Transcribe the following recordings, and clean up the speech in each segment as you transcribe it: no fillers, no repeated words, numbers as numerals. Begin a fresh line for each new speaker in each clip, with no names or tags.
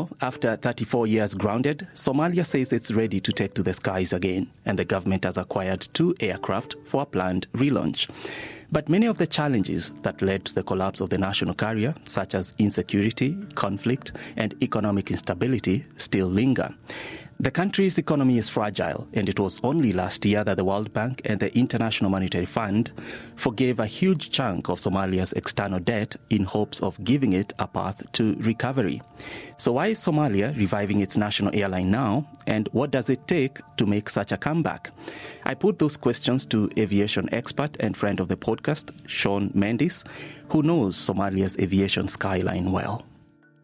Now, after 34 years grounded, Somalia says it's ready to take to the skies again, and the government has acquired 2 aircraft for a planned relaunch. But many of the challenges that led to the collapse of the national carrier, such as insecurity, conflict, and economic instability, still linger. The country's economy is fragile, and it was only last year that the World Bank and the International Monetary Fund forgave a huge chunk of Somalia's external debt in hopes of giving it a path to recovery. So why is Somalia reviving its national airline now, and what does it take to make such a comeback? I put those questions to aviation expert and friend of the podcast, Sean Mendes, who knows Somalia's aviation skyline well.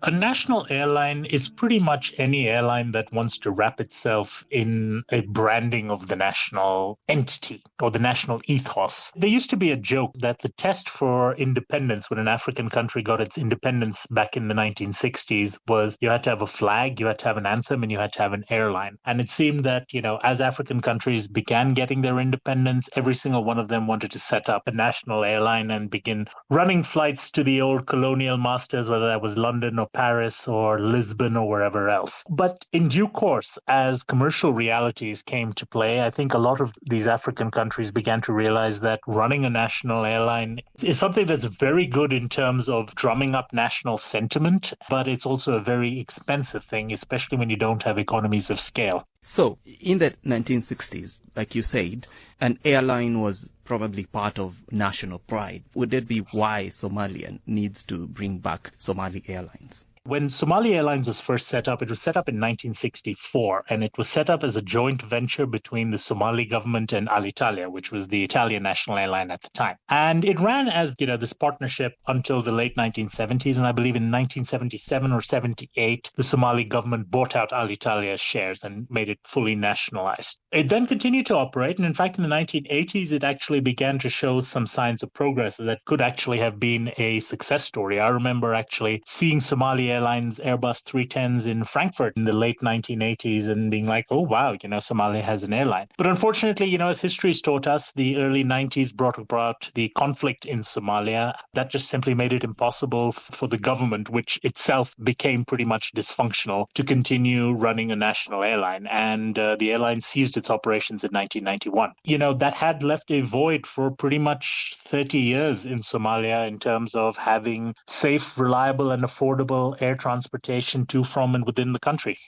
A national airline is pretty much any airline that wants to wrap itself in a branding of the national entity or the national ethos. There used to be a joke that the test for independence when an African country got its independence back in the 1960s was you had to have a flag, you had to have an anthem, and you had to have an airline. And it seemed that, as African countries began getting their independence, every single one of them wanted to set up a national airline and begin running flights to the old colonial masters, whether that was London or Paris or Lisbon or wherever else. But in due course, as commercial realities came to play, I think a lot of these African countries began to realize that running a national airline is something that's very good in terms of drumming up national sentiment, but it's also a very expensive thing, especially when you don't have economies of scale.
So, in the 1960s, like you said, an airline was probably part of national pride. Would that be why Somalia needs to bring back Somali Airlines?
When Somali Airlines was first set up, it was set up in 1964, and it was set up as a joint venture between the Somali government and Alitalia, which was the Italian national airline at the time. And it ran as, this partnership until the late 1970s, and I believe in 1977 or 78, the Somali government bought out Alitalia's shares and made it fully nationalized. It then continued to operate, and in fact, in the 1980s, it actually began to show some signs of progress that could actually have been a success story. I remember actually seeing Somali Airlines Airbus 310s in Frankfurt in the late 1980s and being like, oh, wow, Somalia has an airline. But unfortunately, as history's taught us, the early 90s brought about the conflict in Somalia. That just simply made it impossible for the government, which itself became pretty much dysfunctional, to continue running a national airline. And the airline ceased its operations in 1991. That had left a void for pretty much 30 years in Somalia in terms of having safe, reliable, and affordable air transportation to, from, and within the country.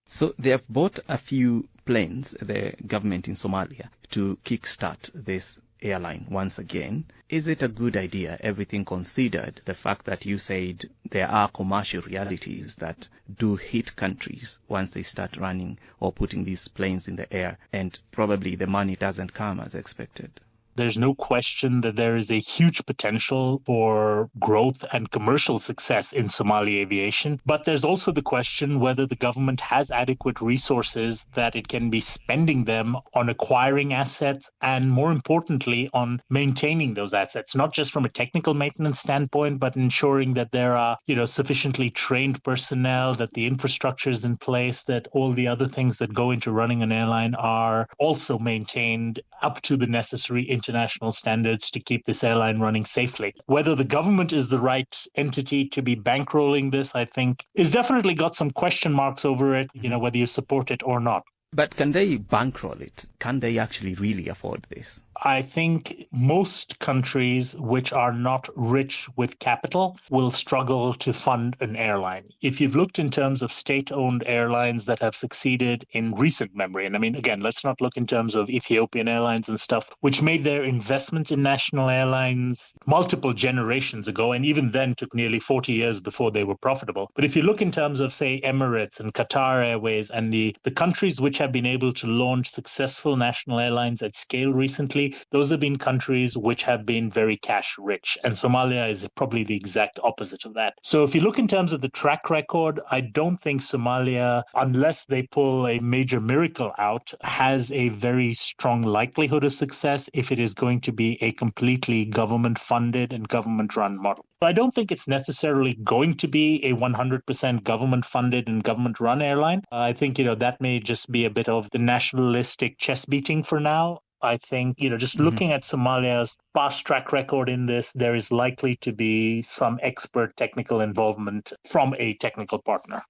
So they have bought a few planes, the government in Somalia, to kickstart this airline once again. Is it a good idea, everything considered, the fact that you said there are commercial realities that do hit countries once they start running or putting these planes in the air, and probably the money doesn't come as expected?
There's no question that there is a huge potential for growth and commercial success in Somali aviation. But there's also the question whether the government has adequate resources that it can be spending them on acquiring assets and, more importantly, on maintaining those assets, not just from a technical maintenance standpoint, but ensuring that there are, sufficiently trained personnel, that the infrastructure is in place, that all the other things that go into running an airline are also maintained up to the necessary international standards to keep this airline running safely. Whether the government is the right entity to be bankrolling this, I think, is definitely got some question marks over it, whether you support it or not.
But can they bankroll it? Can they actually really afford this?
I think most countries which are not rich with capital will struggle to fund an airline. If you've looked in terms of state-owned airlines that have succeeded in recent memory, and again, let's not look in terms of Ethiopian Airlines and stuff, which made their investment in national airlines multiple generations ago, and even then took nearly 40 years before they were profitable. But if you look in terms of, say, Emirates and Qatar Airways and the countries which have been able to launch successful national airlines at scale recently, those have been countries which have been very cash rich. And Somalia is probably the exact opposite of that. So if you look in terms of the track record, I don't think Somalia, unless they pull a major miracle out, has a very strong likelihood of success if it is going to be a completely government funded and government run model. I don't think it's necessarily going to be a 100% government funded and government run airline. I think, that may just be a bit of the nationalistic chest beating for now. I think, just looking at Somalia's past track record in this, there is likely to be some expert technical involvement from a technical partner.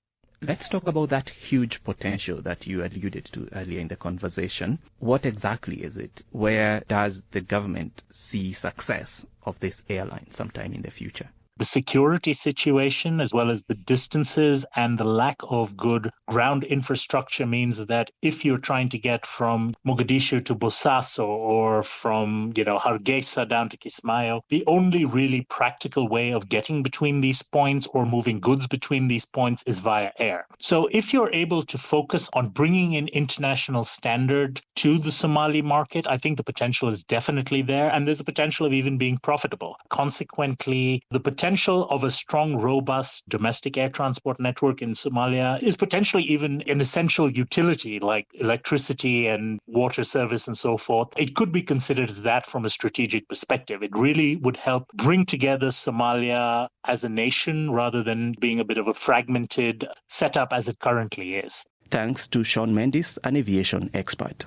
Let's talk about that huge potential that you alluded to earlier in the conversation. What exactly is it? Where does the government see success of this airline sometime in the future?
The security situation, as well as the distances and the lack of good ground infrastructure, means that if you're trying to get from Mogadishu to Bosaso or from, Hargeisa down to Kismayo, the only really practical way of getting between these points or moving goods between these points is via air. So if you're able to focus on bringing in international standard to the Somali market, I think the potential is definitely there, and there's a potential of even being profitable. Consequently, the potential of a strong, robust domestic air transport network in Somalia is potentially even an essential utility like electricity and water service and so forth. It could be considered as that from a strategic perspective. It really would help bring together Somalia as a nation rather than being a bit of a fragmented setup as it currently is.
Thanks to Sean Mendes, an aviation expert.